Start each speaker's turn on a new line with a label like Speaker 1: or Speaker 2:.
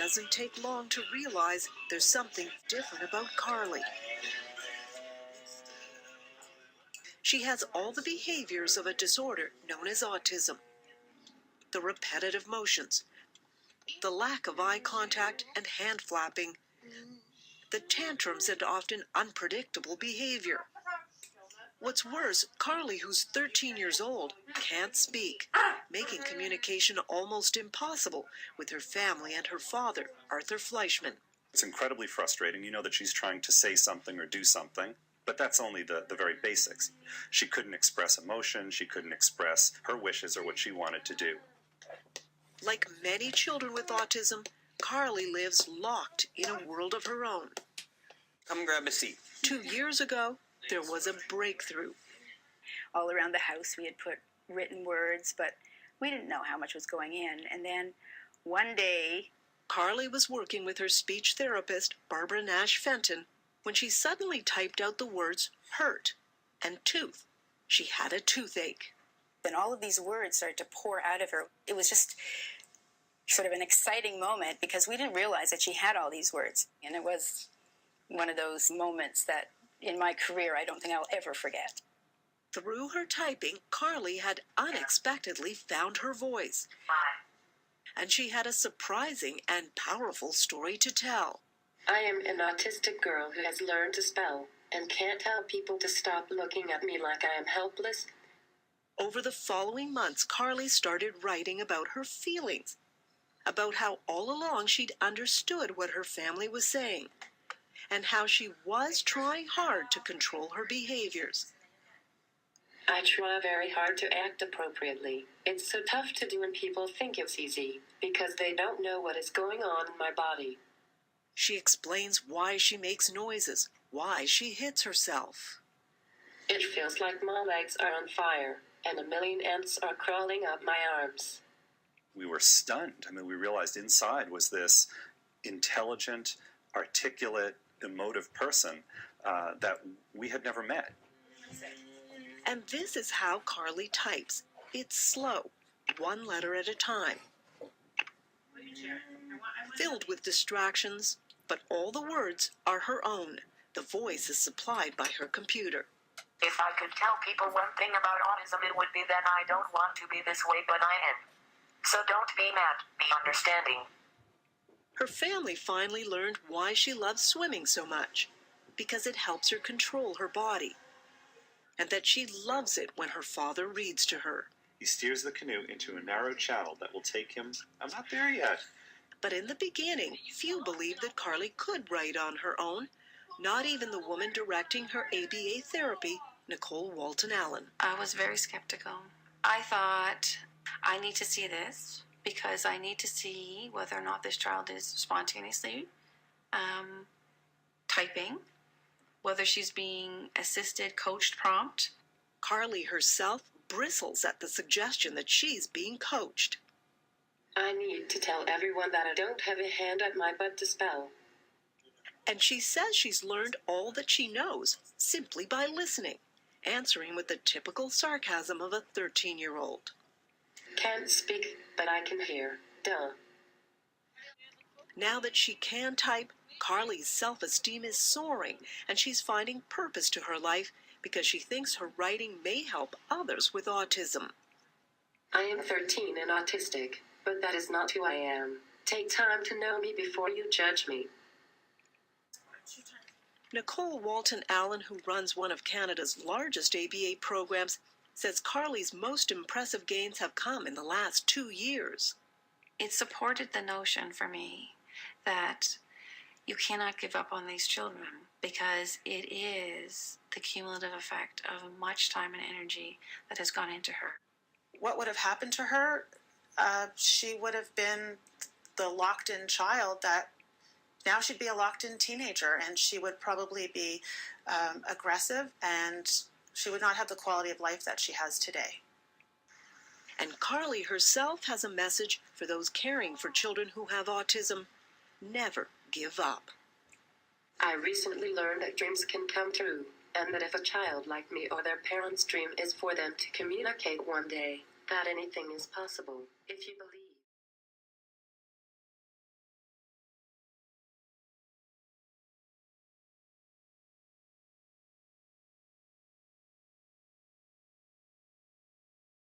Speaker 1: doesn't take long to realize there's something different about Carly. She has all the behaviors of a disorder known as autism. The repetitive motions, the lack of eye contact and hand flapping, the tantrums and often unpredictable behavior. What's worse, Carly, who's 13 years old, can't speak, making communication almost impossible with her family and her father, Arthur Fleischman.
Speaker 2: It's incredibly frustrating. You know that she's trying to say something or do something, but that's only the very basics. She couldn't express emotion, she couldn't express her wishes or what she wanted to do.
Speaker 1: Like many children with autism, Carly lives locked in a world of her own.
Speaker 3: Come grab a seat.
Speaker 1: 2 years ago, there was a breakthrough.
Speaker 4: All around the house we had put written words, but we didn't know how much was going in. And then one day,
Speaker 1: Carly was working with her speech therapist, Barbara Nash Fenton, when she suddenly typed out the words hurt and tooth. She had a toothache.
Speaker 4: Then all of these words started to pour out of her. It was just sort of an exciting moment because we didn't realize that she had all these words. And it was one of those moments that in my career I don't think I'll ever forget.
Speaker 1: Through her typing, Carly had unexpectedly found her voice. And she had a surprising and powerful story to tell.
Speaker 5: I am an autistic girl who has learned to spell and can't tell people to stop looking at me like I am helpless.
Speaker 1: Over the following months, Carly started writing about her feelings, about how all along she'd understood what her family was saying, and how she was trying hard to control her behaviors.
Speaker 5: I try very hard to act appropriately. It's so tough to do when people think it's easy, because they don't know what is going on in my body.
Speaker 1: She explains why she makes noises, why she hits herself.
Speaker 5: It feels like my legs are on fire, and a million ants are crawling up my arms.
Speaker 2: We were stunned. I mean, we realized inside was this intelligent, articulate, emotive person that we had never met.
Speaker 1: And this is how Carly types. It's slow, one letter at a time. Filled with distractions, but all the words are her own. The voice is supplied by her computer.
Speaker 6: If I could tell people one thing about autism, it would be that I don't want to be this way, but I am. So don't be mad, be understanding.
Speaker 1: Her family finally learned why she loves swimming so much, because it helps her control her body, and that she loves it when her father reads to her.
Speaker 2: He steers the canoe into a narrow channel that will take him, I'm not there yet.
Speaker 1: But in the beginning, few believed that Carly could write on her own, not even the woman directing her ABA therapy, Nicole Walton Allen.
Speaker 7: I was very skeptical. I thought, I need to see this because I need to see whether or not this child is spontaneously typing, whether she's being assisted, coached, prompt.
Speaker 1: Carly herself bristles at the suggestion that she's being coached.
Speaker 5: I need to tell everyone that I don't have a hand at my butt to spell.
Speaker 1: And she says she's learned all that she knows simply by listening, answering with the typical sarcasm of a 13-year-old.
Speaker 5: Can't speak, but I can hear. Duh.
Speaker 1: Now that she can type, Carly's self-esteem is soaring, and she's finding purpose to her life because she thinks her writing may help others with autism.
Speaker 5: I am 13 and autistic, but that is not who I am. Take time to know me before you judge me.
Speaker 1: Nicole Walton Allen, who runs one of Canada's largest ABA programs, says Carly's most impressive gains have come in the last 2 years.
Speaker 7: It supported the notion for me that you cannot give up on these children because it is the cumulative effect of much time and energy that has gone into her.
Speaker 8: What would have happened to her? She would have been the locked-in child that now she'd be a locked-in teenager, and she would probably be aggressive, and she would not have the quality of life that she has today.
Speaker 1: And Carly herself has a message for those caring for children who have autism. Never give up.
Speaker 5: I recently learned that dreams can come true, and that if a child like me or their parents' dream is for them to communicate one day, that anything is possible, if you believe.